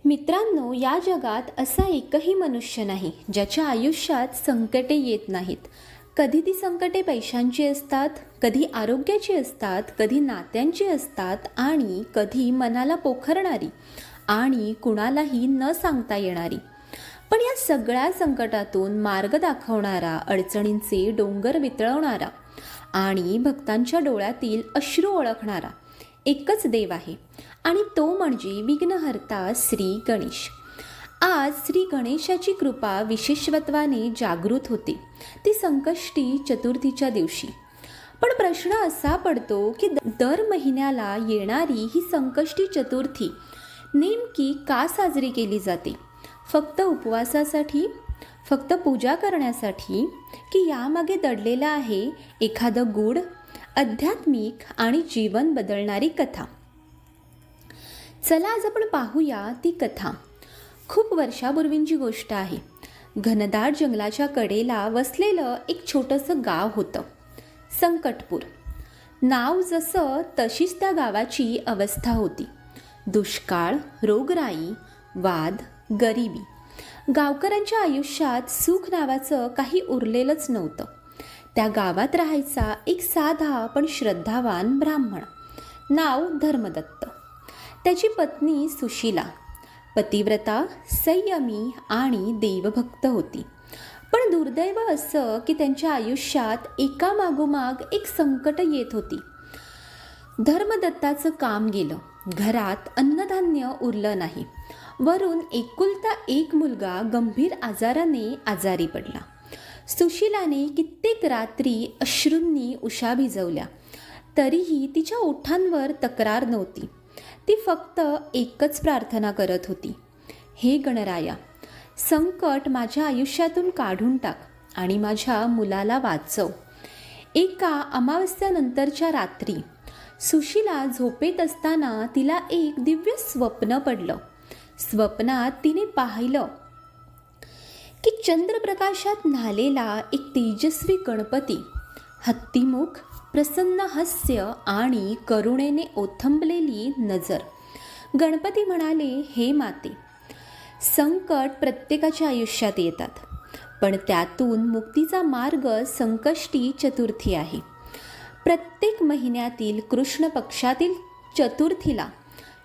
मित्रांनो, या जगात असा एकही मनुष्य नाही ज्याच्या आयुष्यात संकटे येत नाहीत. कधी ती संकटे पैशांची असतात, कधी आरोग्याची असतात, कधी नात्यांची असतात आणि कधी मनाला पोखरणारी आणि कुणालाही न सांगता येणारी. पण या सगळ्या संकटातून मार्ग दाखवणारा, अडचणींचे डोंगर वितळवणारा आणि भक्तांच्या डोळ्यातील अश्रू ओळखणारा एकच देव आहे आणि तो म्हणजे विघ्नहर्ता श्री गणेश. आज श्री गणेशाची कृपा विशेषत्वाने जागृत होते, ती संकष्टी चतुर्थीच्या दिवशी. पण प्रश्न असा पडतो की दर महिन्याला येणारी ही संकष्टी चतुर्थी नेमकी का साजरी केली जाते? फक्त उपवासासाठी, फक्त पूजा करण्यासाठी, की यामागे दडलेलं आहे एखादं गूढ, आध्यात्मिक आणि जीवन बदलणारी कथा? चला आज आपण पाहूया ती कथा. खूप वर्षापूर्वींची गोष्ट आहे. घनदाट जंगलाच्या कडेला वसलेलं एक छोटंसं गाव होतं, संकटपूर. नाव जसं तशीच त्या गावाची अवस्था होती. दुष्काळ, रोगराई, वाद, गरिबी. गावकऱ्यांच्या आयुष्यात सुख नावाचं काही उरलेलंच नव्हतं. त्या गावात राहायचा एक साधा पण श्रद्धावान ब्राह्मण, नाव धर्मदत्त. त्याची पत्नी सुशीला पतिव्रता, संयमी आणि देवभक्त होती. पण दुर्दैव असं की त्यांच्या आयुष्यात एकामागोमाग एक संकट येत होती. धर्मदत्ताचं काम गेलं, घरात अन्नधान्य उरलं नाही, वरून एकुलता एक मुलगा गंभीर आजाराने आजारी पडला. सुशीलाने कित्येक रात्री अश्रूंनी उशा भिजवल्या, तरीही तिच्या ओठांवर तक्रार नव्हती. ती फक्त एकच प्रार्थना करत होती, हे गणराया, संकट माझ्या आयुष्यातून काढून टाक आणि माझ्या मुलाला वाचव. एका अमावस्यानंतरच्या रात्री सुशीला झोपेत असताना तिला एक दिव्य स्वप्न पडलं. स्वप्नात तिने पाहिलं की चंद्रप्रकाशात न्हालेला एक तेजस्वी गणपती, हत्तीमुख, प्रसन्न हास्य आणि करुणेने ओथंबलेली नजर. गणपती म्हणाले, हे माते, संकट प्रत्येकाच्या आयुष्यात येतात, पण त्यातून मुक्तीचा मार्ग संकष्टी चतुर्थी आहे. प्रत्येक महिन्यातील कृष्ण पक्षातील चतुर्थीला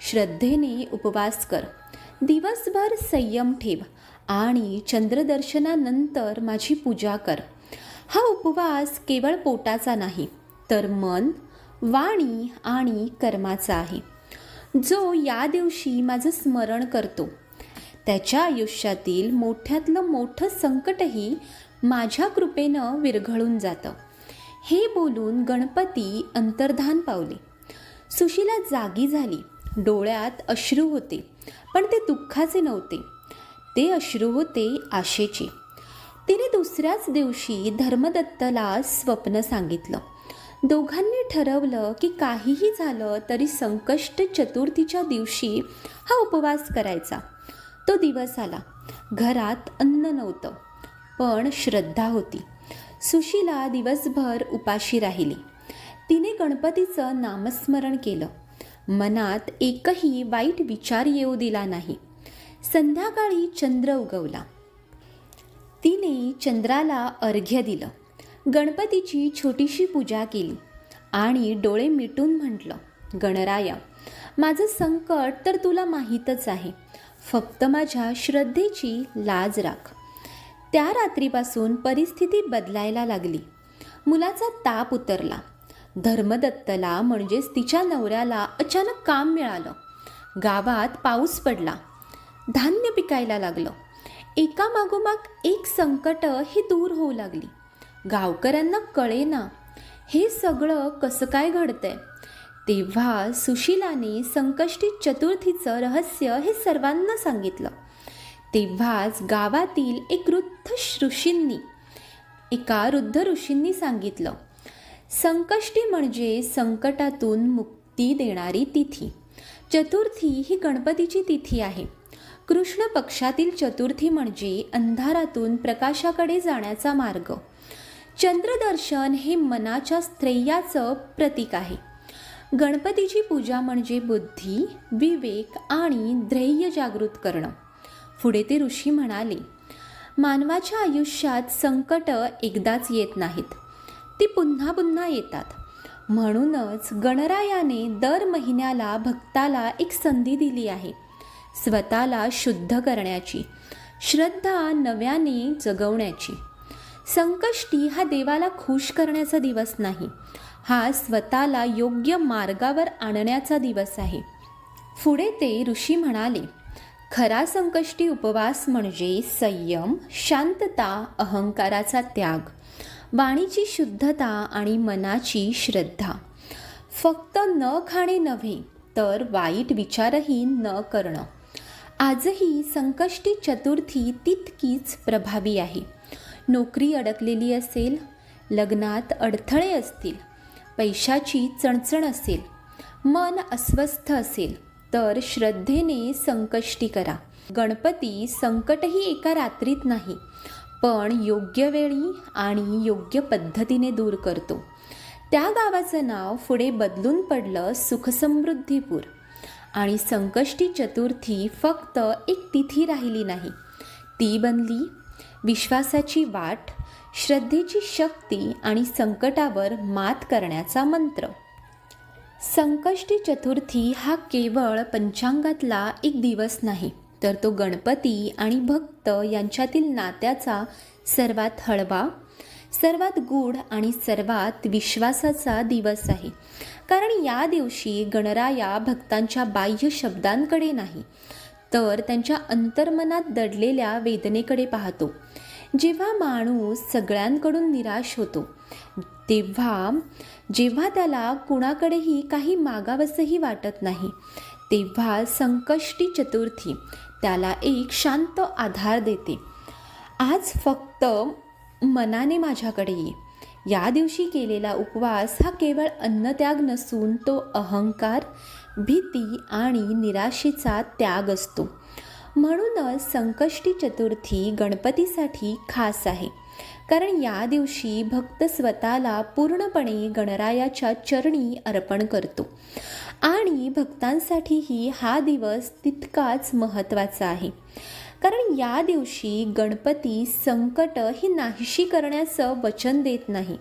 श्रद्धेने उपवास कर, दिवसभर संयम ठेव आणि चंद्रदर्शनानंतर माझी पूजा कर. हा उपवास केवळ पोटाचा नाही, तर मन, वाणी आणि कर्माचा आहे. जो या दिवशी माझं स्मरण करतो त्याच्या आयुष्यातील मोठ्यातलं मोठं संकटही माझ्या कृपेनं विरघळून जातं. हे बोलून गणपती अंतर्धान पावले. सुशीला जागी झाली. डोळ्यात अश्रू होते, पण ते दुःखाचे नव्हते, ते अश्रू होते आशेचे. तिने दुसऱ्याच दिवशी धर्मदत्तला स्वप्न सांगितलं. दोघांनी ठरवलं की काहीही झालं तरी संकष्ट चतुर्थीच्या दिवशी हा उपवास करायचा. तो दिवस आला. घरात अन्न नव्हतं, पण श्रद्धा होती. सुशीला दिवसभर उपाशी राहिली. तिने गणपतीचं नामस्मरण केलं. मनात एकही वाईट विचार येऊ दिला नाही. संध्याकाळी चंद्र उगवला. तिने चंद्राला अर्घ्य दिलं, गणपतीची छोटीशी पूजा केली आणि डोळे मिटून म्हटलं, गणराया, माझं संकट तर तुला माहीतच आहे, फक्त माझ्या श्रद्धेची लाज राख. त्या रात्रीपासून परिस्थिती बदलायला लागली. मुलाचा ताप उतरला. धर्मदत्तला म्हणजेच तिच्या नवऱ्याला अचानक काम मिळालं. गावात पाऊस पडला. धान्य पिकायला लागलं. एकामागोमाग एक संकट ही दूर होऊ लागली. गावकऱ्यांना कळेना हे सगळं कसं काय घडतंय. तेव्हा सुशीलाने संकष्टी चतुर्थीचं रहस्य हे सर्वांना सांगितलं. तेव्हाच गावातील एका वृद्ध ऋषींनी सांगितलं, संकष्टी म्हणजे संकटातून मुक्ती देणारी तिथी. चतुर्थी ही गणपतीची तिथी आहे. कृष्ण पक्षातील चतुर्थी म्हणजे अंधारातून प्रकाशाकडे जाण्याचा मार्ग. चंद्रदर्शन हे मनाच्या स्थैर्याचं प्रतीक आहे. गणपतीची पूजा म्हणजे बुद्धी, विवेक आणि धैर्य जागृत करणं. पुढे ते ऋषी म्हणाले, मानवाच्या आयुष्यात संकट एकदाच येत नाहीत, ती पुन्हा पुन्हा येतात. म्हणूनच गणरायाने दर महिन्याला भक्ताला एक संधी दिली आहे, स्वतःला शुद्ध करण्याची, श्रद्धा नव्याने जगवण्याची. संकष्टी हा देवाला खुश करण्याचा दिवस नाही, हा स्वतःला योग्य मार्गावर आणण्याचा दिवस आहे. पुढे ते ऋषी म्हणाले, खरा संकष्टी उपवास म्हणजे संयम, शांतता, अहंकाराचा त्याग, वाणीची शुद्धता आणि मनाची श्रद्धा. फक्त न खाणे नव्हे तर वाईट विचारही न करणं. आजही संकष्टी चतुर्थी तितकीच प्रभावी आहे. नोकरी अडकलेली असेल, लग्नात अडथळे असतील, पैशाची चणचण असेल, मन अस्वस्थ असेल तर श्रद्धेने संकष्टी करा. गणपती संकटही एका रात्रीत नाही, पण योग्य वेळी आणि योग्य पद्धतीने दूर करतो. त्या गावाचं नाव पुढे बदलून पडलं सुखसमृद्धीपूर. आणि संकष्टी चतुर्थी फक्त एक तिथी राहिली नाही, ती बनली विश्वासाची वाट, श्रद्धेची शक्ती आणि संकटावर मात करण्याचा मंत्र. संकष्टी चतुर्थी हा केवळ पंचांगातला एक दिवस नाही, तर तो गणपती आणि भक्त यांच्यातील नात्याचा सर्वात हळवा, सर्वात गूढ आणि सर्वात विश्वासाचा दिवस आहे. कारण या दिवशी गणराया भक्तांच्या बाह्य शब्दांकडे नाही, तर त्यांच्या अंतर्मनात दडलेल्या वेदनेकडे पाहतो. जेव्हा माणूस सगळ्यांकडून निराश होतो, जेव्हा त्याला कुणाकडेही काही मागावंसंही वाटत नाही, तेव्हा संकष्टी चतुर्थी त्याला एक शांत आधार देते. आज फक्त मनाने माझ्याकडे ये. या दिवशी केलेला उपवास हा केवळ अन्नत्याग नसून तो अहंकार, भीती आणि निराशेचा त्याग असतो. म्हणूनच संकष्टी चतुर्थी गणपतीसाठी खास आहे, कारण या दिवशी भक्त स्वतःला पूर्णपणे गणरायाच्या चरणी अर्पण करतो. आणि भक्तांसाठीही हा दिवस तितकाच महत्त्वाचा आहे, कारण या दिवशी गणपती संकट ही नाहीशी करण्याचं वचन देत नाही,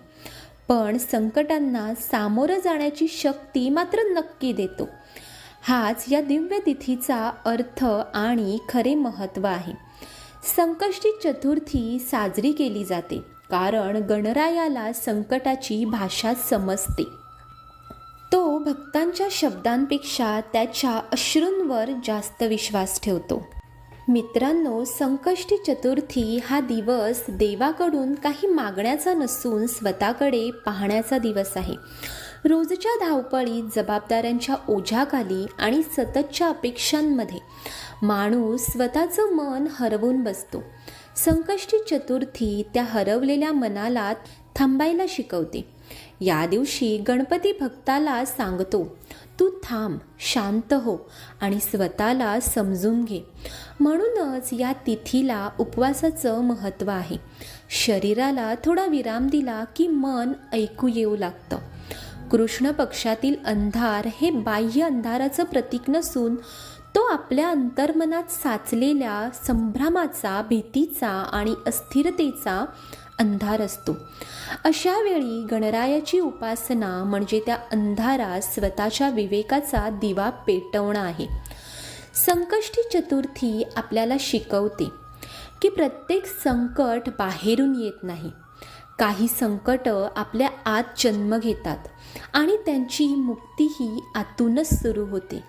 पण संकटांना सामोरं जाण्याची शक्ती मात्र नक्की देतो. हाच या दिव्य तिथीचा अर्थ आणि खरे महत्त्व आहे. संकष्टी चतुर्थी साजरी केली जाते कारण गणरायाला संकटाची भाषा समजते. तो भक्तांच्या शब्दांपेक्षा त्याच्या अश्रूंवर जास्त विश्वास ठेवतो. मित्रांनो, संकष्टी चतुर्थी हा दिवस देवाकडून काही मागण्याचा नसून स्वतःकडे पाहण्याचा दिवस आहे. रोजच्या धावपळीत, जबाबदाऱ्यांच्या ओझ्याखाली आणि सततच्या अपेक्षांमध्ये माणूस स्वतःचं मन हरवून बसतो. संकष्टी चतुर्थी त्या हरवलेल्या मनाला थांबायला शिकवते. या दिवशी गणपती भक्ताला सांगतो, तू थांब, शांत हो आणि स्वतःला समजून घे. म्हणूनच या तिथीला उपवासाचं महत्त्व आहे. शरीराला थोडा विराम दिला की मन ऐकू येऊ लागतं. कृष्ण पक्षातील अंधार हे बाह्य अंधाराचं प्रतीक नसून तो आपल्या अंतर्मनात साचलेल्या संभ्रमाचा, भीतीचा आणि अस्थिरतेचा अंधार असतो. अशा वेळी गणरायाची उपासना म्हणजे त्या अंधारात स्वतःच्या विवेकाचा दिवा पेटवणं आहे. संकष्टी चतुर्थी आपल्याला शिकवते की प्रत्येक संकट बाहेरून येत नाही. काही संकट आपल्या आत जन्म घेतात आणि त्यांची मुक्तीही आतूनच सुरू होते.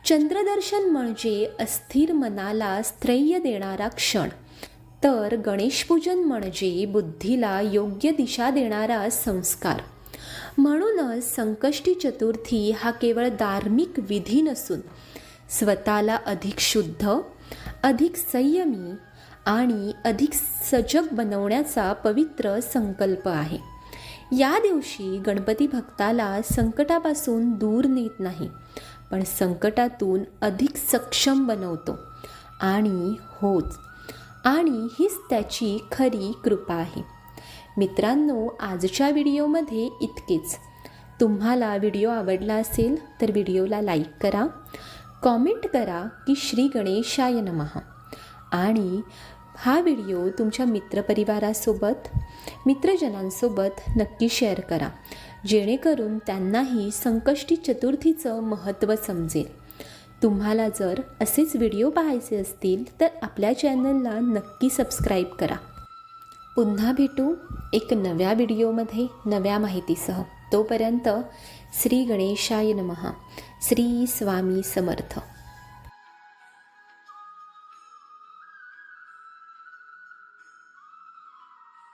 चंद्रदर्शन म्हणजे अस्थिर मनाला स्थैर्य देणारा क्षण, तर गणेशपूजन म्हणजे बुद्धीला योग्य दिशा देणारा संस्कार. म्हणूनच संकष्टी चतुर्थी हा केवळ धार्मिक विधी नसून स्वतःला अधिक शुद्ध, अधिक संयमी आणि अधिक सजग बनवण्याचा पवित्र संकल्प आहे. या दिवशी गणपती भक्ताला संकटापासून दूर नेत नाही, पण संकटातून अधिक सक्षम बनवतो. आणि हीच त्याची खरी कृपा आहे. मित्रांनो, आजच्या व्हिडिओमध्ये इतकेच. तुम्हाला व्हिडिओ आवडला असेल तर व्हिडिओला लाईक करा, कॉमेंट करा की श्री गणेशाय नमः आणि हा व्हिडिओ तुमच्या मित्रपरिवारासोबत मित्रजनांसोबत नक्की शेअर करा, जेणेकरून त्यांनाही संकष्टी चतुर्थीचं महत्त्व समजेल. तुम्हाला जर असेच व्हिडिओ पाहायचे असतील तर आपल्या चॅनलला नक्की सबस्क्राईब करा. पुन्हा भेटू एक नव्या व्हिडिओमध्ये नव्या माहितीसह. तोपर्यंत श्री गणेशाय नमः. श्री स्वामी समर्थ.